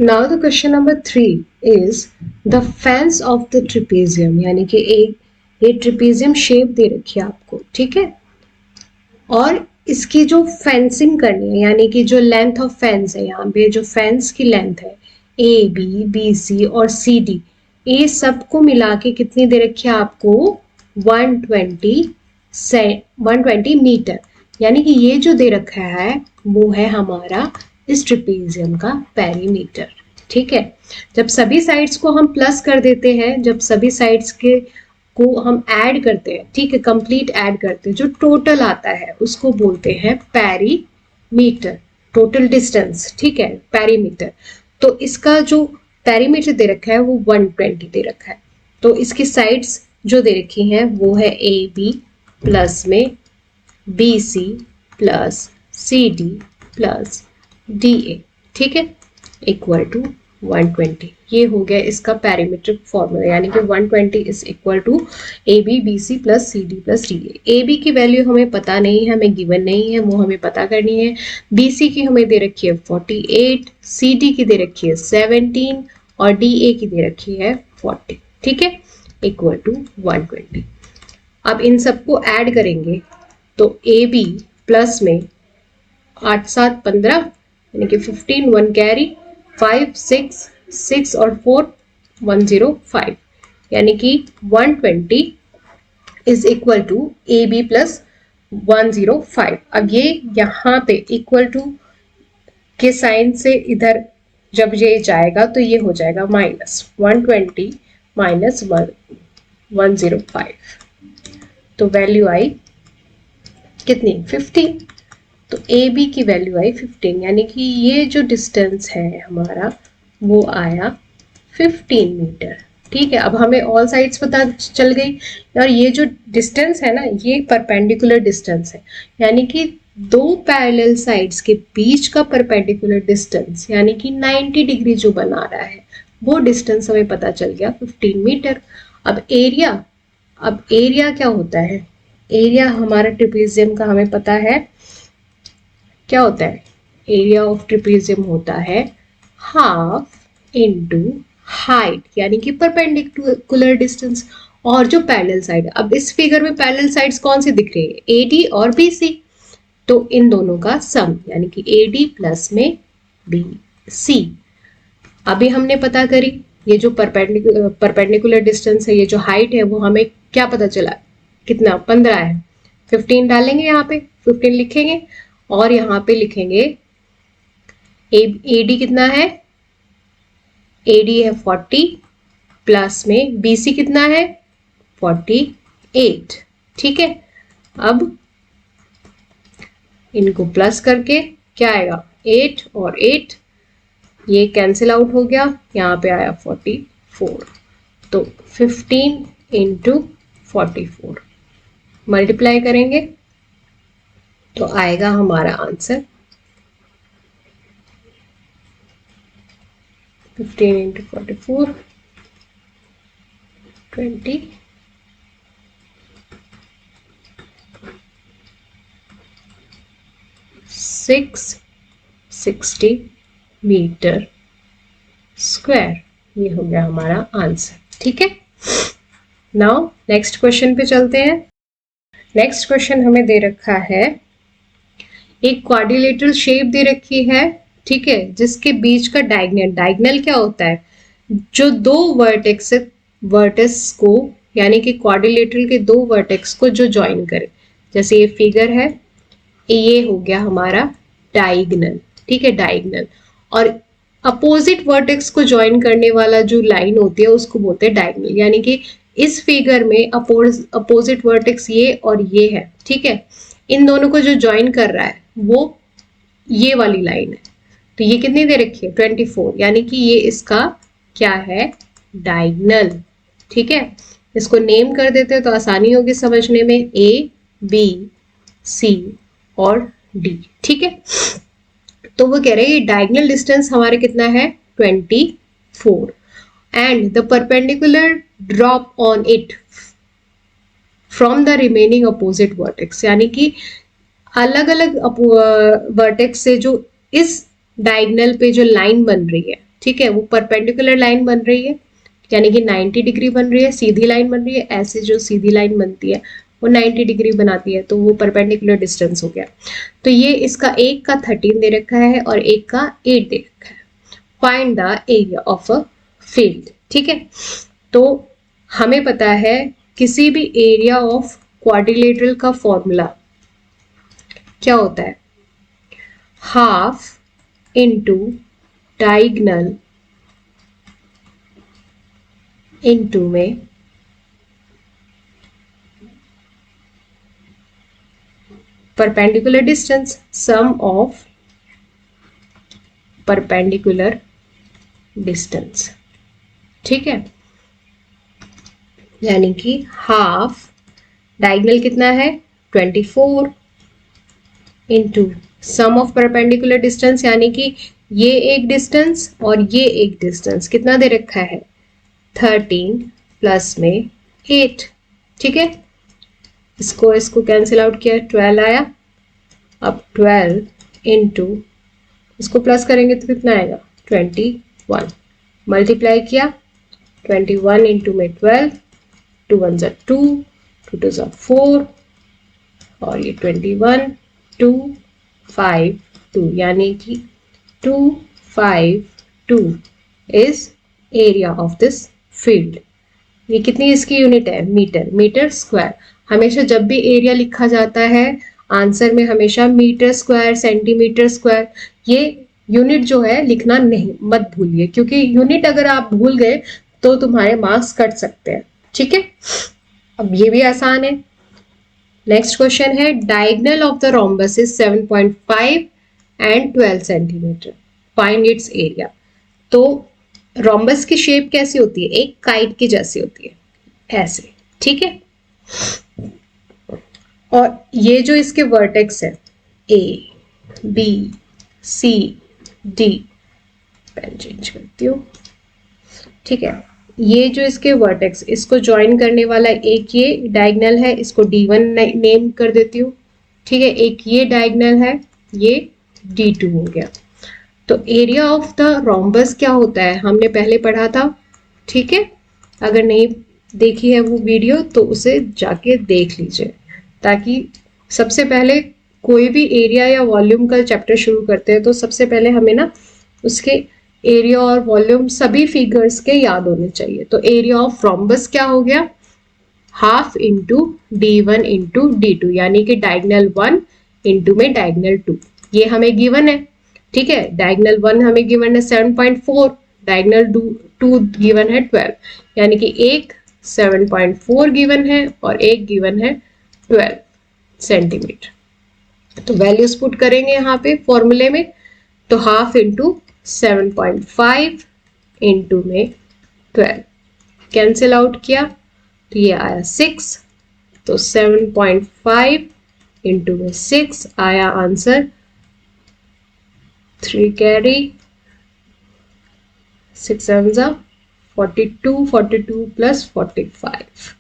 Now the question number 3 is the fence of the trapezium, यानी कि एक ये ट्रिपेजियम शेप दे रखी है आपको, ठीक है, और इसकी जो फेंसिंग करनी है, यानी कि जो लेंथ ऑफ फेंस है, यहाँ पे जो फेंस की लेंथ है ए बी सी और सी डी, ये सबको मिला के कितनी दे रखी है आपको 120 मीटर, यानी कि ये जो दे रखा है वो है हमारा इस ट्रिपेजियम का पेरीमीटर, ठीक है। जब सभी साइड्स को हम प्लस कर देते हैं, जब सभी साइड्स के को हम ऐड करते हैं, ठीक है, कंप्लीट ऐड करते हैं, जो टोटल आता है उसको बोलते हैं पेरीमीटर, टोटल डिस्टेंस, ठीक है, पेरीमीटर। तो इसका जो पेरीमीटर दे रखा है वो 120 दे रखा है। तो इसकी साइड्स जो दे रखी हैं वो है ए बी प्लस में B C plus C D plus D A, ठीक है, इक्वल टू 120। ये हो गया इसका पैरामीट्रिक फॉर्मूला, यानी कि 120 is equal to A B C plus C D plus D A. A B की वैल्यू हमें पता नहीं है, हमें गिवन नहीं है, वो हमें पता करनी है। बी सी की हमें दे रखी है 48, सी डी की दे रखी है 17 और डी ए की दे रखी है 40, ठीक है, इक्वल टू 120। अब इन सबको ऐड करेंगे तो ए बी प्लस में 8 7 15, यानी कि 15, 1 कैरी, 5 6 और 4 105, यानी कि 120 is equal to A B plus 105। अब ये यहाँ पे इक्वल टू के साइन से इधर जब ये जाएगा तो ये हो जाएगा माइनस 120 माइनस 105, तो वैल्यू आई कितनी 15। तो ए बी की वैल्यू आई 15, यानी कि ये जो डिस्टेंस है हमारा वो आया 15 मीटर, ठीक है। अब हमें ऑल साइड्स पता चल गई, और ये जो डिस्टेंस है ना ये परपेंडिकुलर डिस्टेंस है, यानी कि दो पैरेलल साइड्स के बीच का परपेंडिकुलर डिस्टेंस, यानी कि 90 डिग्री जो बना रहा है वो डिस्टेंस हमें पता चल गया 15 मीटर। अब एरिया क्या होता है, एरिया हमारा ट्रिपेजियम का हमें पता है क्या होता है, एरिया ऑफ ट्रिपेजियम होता है हाफ इनटू हाइट, यानी कि परपेंडिकुलर डिस्टेंस और जो पैरेलल साइड। अब इस फिगर में पैरेलल साइड्स कौन से दिख रहे हैं, एडी और बीसी, तो इन दोनों का सम, यानी कि एडी प्लस में बीसी। अभी हमने पता करी ये जो परपेंडिकुलर डिस्टेंस है, ये जो हाइट है वो हमें क्या पता चला, कितना 15 है। 15 डालेंगे, यहाँ पे 15 लिखेंगे और यहाँ पे लिखेंगे एडी कितना है, एडी है 40 प्लस में बीसी कितना है 48, ठीक है। अब इनको प्लस करके क्या आएगा 8 और 8, ये कैंसिल आउट हो गया, यहाँ पे आया 44, तो 15 इंटू 44 मल्टीप्लाई करेंगे तो आएगा हमारा आंसर 15 इंटू 44 20, 660 मीटर स्क्वायर, ये हो गया हमारा आंसर, ठीक है। नाउ नेक्स्ट क्वेश्चन पे चलते हैं। नेक्स्ट क्वेश्चन हमें दे रखा है, एक क्वाड्रिलेटरल शेप दे रखी है, ठीक है, जिसके बीच का डायगनल क्या होता है, जो दो वर्टेक्स को, यानी कि क्वाड्रिलेटरल के दो वर्टेक्स को जो ज्वाइन करे, जैसे ये फिगर है, ये हो गया हमारा डायगनल, ठीक है, डायगनल। और अपोजिट वर्टेक्स को ज्वाइन करने वाला जो लाइन होती है उसको बोलते हैं डायगनल, यानी कि इस फिगर में अपोजिट वर्टेक्स ये और ये है, ठीक है, इन दोनों को जो ज्वाइन कर रहा है वो ये वाली लाइन है। तो ये कितनी दे रखी है 24, यानी कि ये इसका क्या है डायगनल, ठीक है। इसको नेम कर देते हैं तो आसानी होगी समझने में, ए बी सी और डी, ठीक है। तो वो कह रहे हैं डायगनल डिस्टेंस हमारे कितना है 24 and the perpendicular drop on it from the remaining opposite vertex, यानी कि अलग अलग वर्टेक्स से जो इस डायगनल पे जो लाइन बन रही है ठीक है, वो परपेंडिकुलर लाइन बन रही है, यानी कि 90 डिग्री बन रही है, सीधी लाइन बन रही है। ऐसे जो सीधी लाइन बनती है वो 90 डिग्री बनाती है, तो वो परपेंडिकुलर डिस्टेंस हो गया। तो ये इसका एक का 13 दे रखा है और एक का 8 दे रखा है। Find the area of a field. ठीक है, तो हमें पता है किसी भी एरिया ऑफ क्वाड्रिलेटरल का फॉर्मूला क्या होता है, हाफ इंटू डायगोनल इंटू में perpendicular distance, sum of perpendicular distance. ठीक है, यानी कि हाफ डायगोनल कितना है 24 into sum of perpendicular distance, यानी कि ये एक डिस्टेंस और ये एक डिस्टेंस कितना दे रखा है 13 प्लस में 8। ठीक है, इसको कैंसिल आउट किया 12 आया। अब 12 इंटू इसको प्लस करेंगे तो कितना आएगा 21, मल्टीप्लाई किया 21 इंटू में 12, 2 1 जा 2, 2 2 जा 4 और ये 21 2 5 2, यानी कि 2 5 2 is area of this field. ये कितनी इसकी यूनिट है मीटर, मीटर स्क्वायर। हमेशा जब भी एरिया लिखा जाता है आंसर में हमेशा मीटर स्क्वायर, सेंटीमीटर स्क्वायर, ये यूनिट जो है लिखना नहीं मत भूलिए, क्योंकि यूनिट अगर आप भूल गए तो तुम्हारे मार्क्स कट सकते हैं। ठीक है, अब ये भी आसान है। नेक्स्ट क्वेश्चन है diagonal of the rhombus is 7.5 and 12 centimetre, find its area. तो रोम्बस की शेप कैसी होती है, एक काइट की जैसी होती है ऐसे। ठीक है, और ये जो इसके वर्टेक्स है A B C D, pen change करती हूँ। ठीक है, ये जो इसके वर्टेक्स, इसको ज्वाइन करने वाला एक ये डायगोनल है, इसको D1 नेम कर देती हूँ। ठीक है, एक ये डायगोनल है, ये D2 हो गया। तो एरिया ऑफ द रोम्बस क्या होता है हमने पहले पढ़ा था। ठीक है, अगर नहीं देखी है वो वीडियो तो उसे जाके देख लीजिए, ताकि सबसे पहले कोई भी एरिया या वॉल्यूम का चैप्टर शुरू करते हैं तो सबसे पहले हमें ना उसके एरिया और वॉल्यूम सभी फिगर्स के याद होने चाहिए। तो एरिया ऑफ रोम्बस क्या हो गया, half into D1 into D2, यानी कि डायगोनल 1 इंटू में डायगोनल 2, ये हमें गिवन है। ठीक है, डायगोनल 1 हमें गिवन है 7.4, डायगोनल 2 गिवन है 12, यानी कि एक 7.4 गिवन है और एक गिवन है 12 सेंटीमीटर। तो वैल्यूज पुट करेंगे यहाँ पे फॉर्मूले में, तो हाफ इंटू 7.5 इंटू में 12, कैंसिल आउट किया तो ये आया 6, तो 7.5 इंटू में 6 आया आंसर 3 कैरी 6 7 जा 42, 42 प्लस 45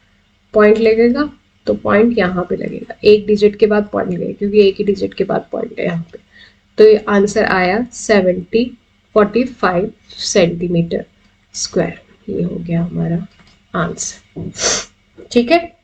पॉइंट लगेगा। तो पॉइंट यहाँ पे लगेगा, एक डिजिट के बाद पॉइंट लगेगा क्योंकि एक ही डिजिट के बाद पॉइंट है यहाँ पे। तो ये आंसर आया 45 सेंटीमीटर स्क्वायर, ये हो गया हमारा आंसर। ठीक है।